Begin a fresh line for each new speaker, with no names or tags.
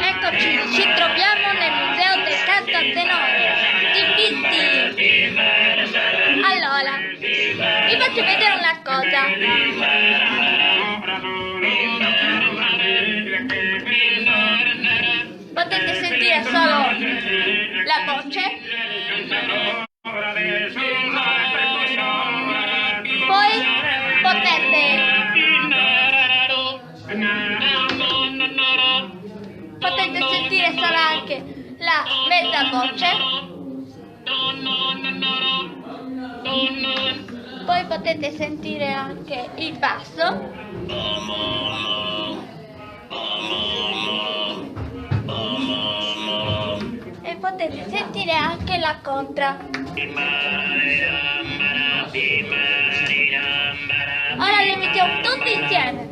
Eccoci, ci troviamo nel Museo del Canto a Tenore di Pitti. Allora, vi faccio vedere una cosa. Potete sentire solo la voce, poi potete sentire solo anche la mezza voce, poi potete sentire anche il basso, e potete sentire anche la contra. Ora le mettiamo tutti insieme.